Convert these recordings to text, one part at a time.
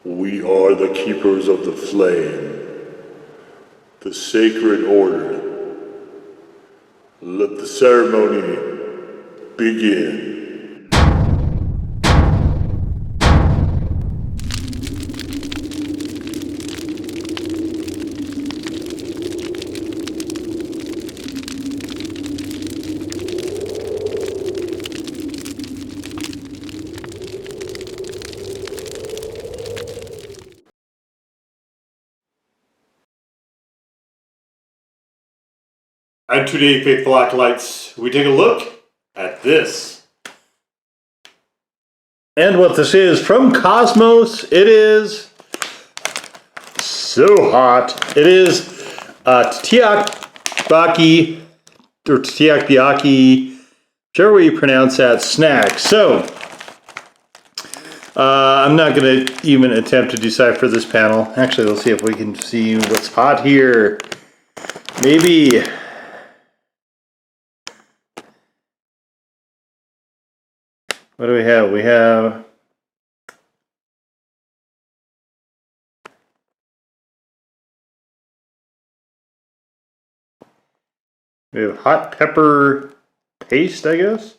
We are the keepers of the flame, the sacred order. Let the ceremony begin. And today, faithful acolytes, we take a look at this. And what this is from Cosmos, it is so hot. It is Tteokbokki, or Tteokbokki, whichever way you pronounce that, snack. So, I'm not going to even attempt to decipher this panel. Actually, let's see if we can see what's hot here. Maybe... What do we have? We have hot pepper paste, I guess.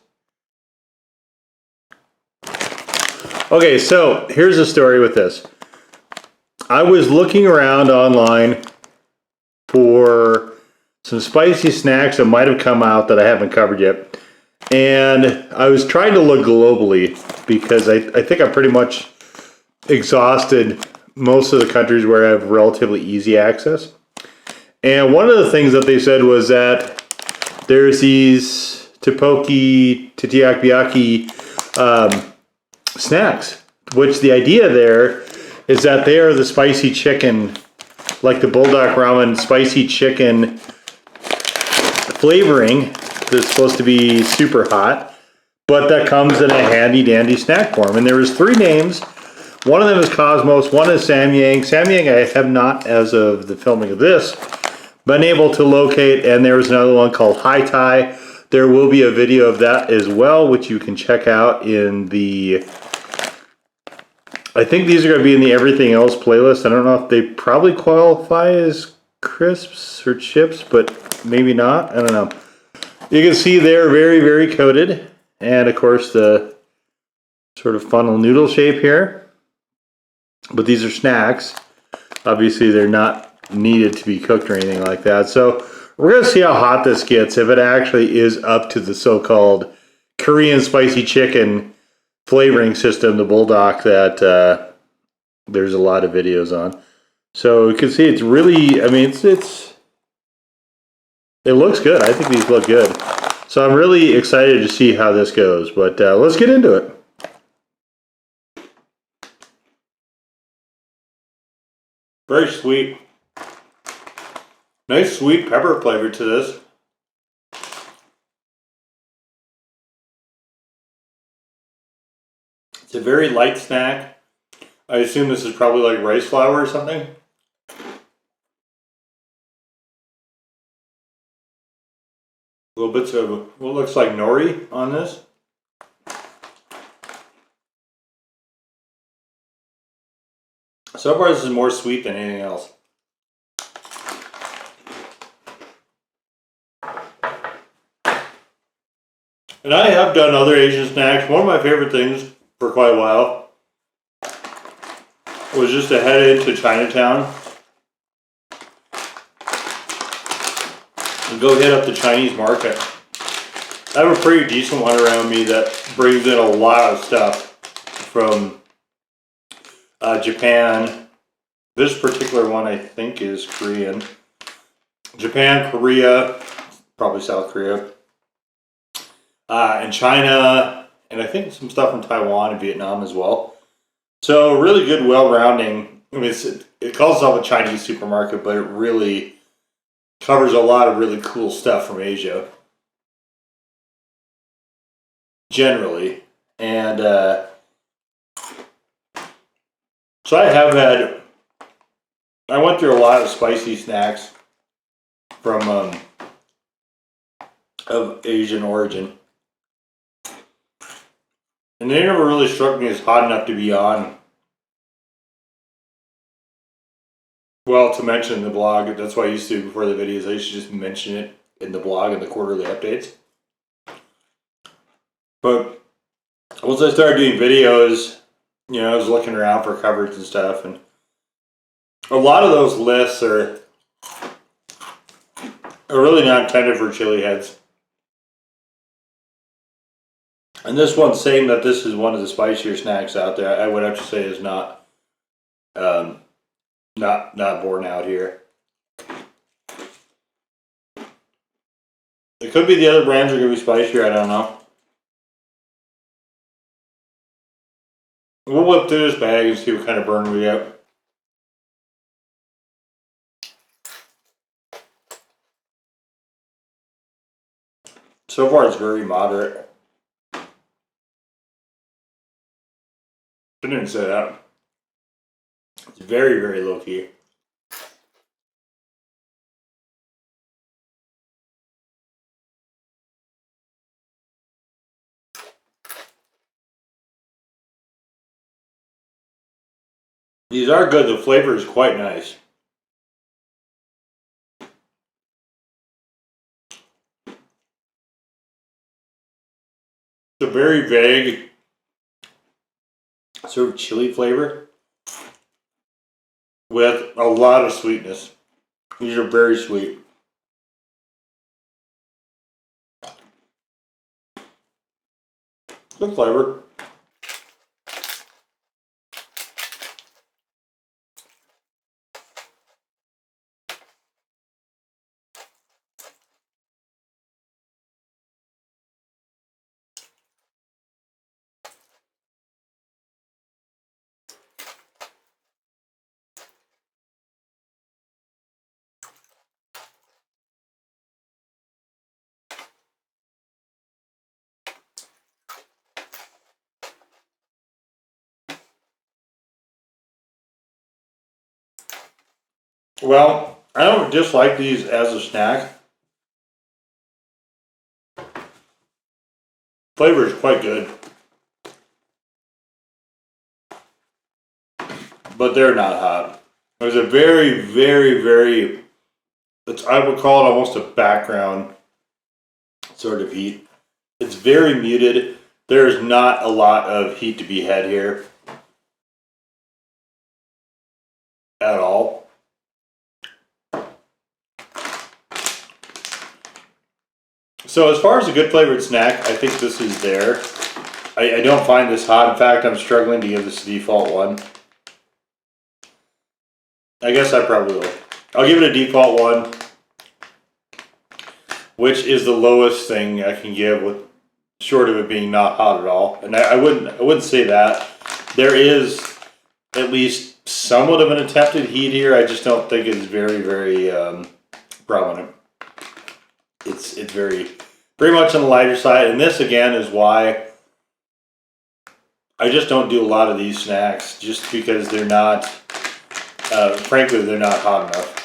Okay, so here's the story with this. I was looking around online for some spicy snacks that might have come out that I haven't covered yet. And I was trying to look globally because I think I pretty much exhausted most of the countries where I have relatively easy access. And one of the things that they said was that there's these Tteokbokki snacks, which the idea there is that they are the spicy chicken, like the bulldog ramen spicy chicken flavoring. That's supposed to be super hot, but that comes in a handy dandy snack form. And there was 3 names. One of them is Cosmos, one is Samyang. Samyang I have not, as of the filming of this, been able to locate, and there was another one called Hai Tai. There will be a video of that as well, which you can check out in the... I think these are going to be in the everything else playlist. I don't know if they probably qualify as crisps or chips, but maybe not. I don't know. You can see they're very, very coated. And of course the sort of funnel noodle shape here. But these are snacks. Obviously they're not needed to be cooked or anything like that. So we're going to see how hot this gets, if it actually is up to the so-called Korean spicy chicken flavoring system, the bulldog, that there's a lot of videos on. So you can see it's really, I mean, it looks good. I think these look good. So I'm really excited to see how this goes. But let's get into it. Very sweet. Nice sweet pepper flavor to this. It's a very light snack. I assume this is probably like rice flour or something. Little bits of what looks like nori on this. So far this is more sweet than anything else. And I have done other Asian snacks. One of my favorite things for quite a while was just to head into Chinatown and go hit up the Chinese market. I have a pretty decent one around me that brings in a lot of stuff from Japan. This particular one I think is Korean. Japan, Korea, probably South Korea, and China, and I think some stuff from Taiwan and Vietnam as well. So really good, well-rounding. I mean, it calls itself a Chinese supermarket, but it really covers a lot of really cool stuff from Asia, generally. And so I went through a lot of spicy snacks from of Asian origin, and they never really struck me as hot enough to be on well, to mention in the blog, that's what I used to do before the videos. I used to just mention it in the blog in the quarterly updates. But once I started doing videos, you know, I was looking around for coverage and stuff, and a lot of those lists are really not intended for chili heads. And this one saying that this is one of the spicier snacks out there, I would have to say is not borne out here. It could be the other brands are going to be spicier, I don't know. We'll whip through this bag and see what kind of burn we get. So far it's very moderate. I didn't say that. It's very, very low key. These are good. The flavor is quite nice. It's a very vague sort of chili flavor with a lot of sweetness. These are very sweet. Good flavor. Well, I don't dislike these as a snack. Flavor is quite good. But they're not hot. There's a very, very, very, I would call it almost a background sort of heat. It's very muted. There's not a lot of heat to be had here at all. So as far as a good flavored snack, I think this is there. I don't find this hot. In fact, I'm struggling to give this a default one. I guess I probably will. I'll give it a default one, which is the lowest thing I can give, with short of it being not hot at all. And I wouldn't say that. There is at least somewhat of an attempted heat here. I just don't think it's very, very prominent. It's very much on the lighter side, and this again is why I just don't do a lot of these snacks, just because they're not, frankly, they're not hot enough.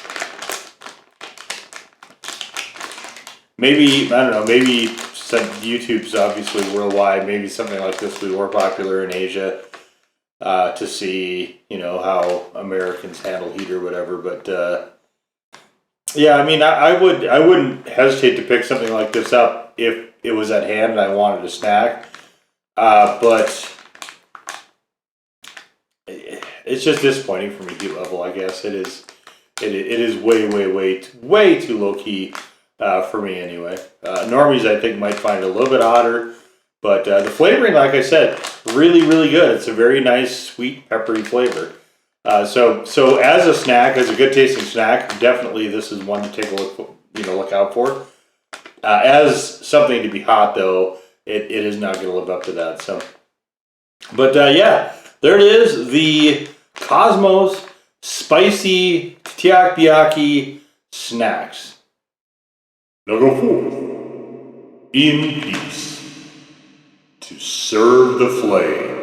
Maybe, I don't know, maybe YouTube's obviously worldwide, maybe something like this would be more popular in Asia to see, you know, how Americans handle heat or whatever, but yeah, I mean, I wouldn't hesitate to pick something like this up if it was at hand and I wanted a snack, but it's just disappointing from a heat level, I guess. It is way too low key for me anyway. Normies, I think, might find it a little bit hotter, but the flavoring, like I said, really, really good. It's a very nice, sweet, peppery flavor. So as a snack, as a good tasting snack, definitely this is one to take a look out for. As something to be hot though, it is not going to live up to that. So, but yeah, there it is, the Cosmos Spicy Tteokbokki Snacks. Now go forth in peace to serve the flame.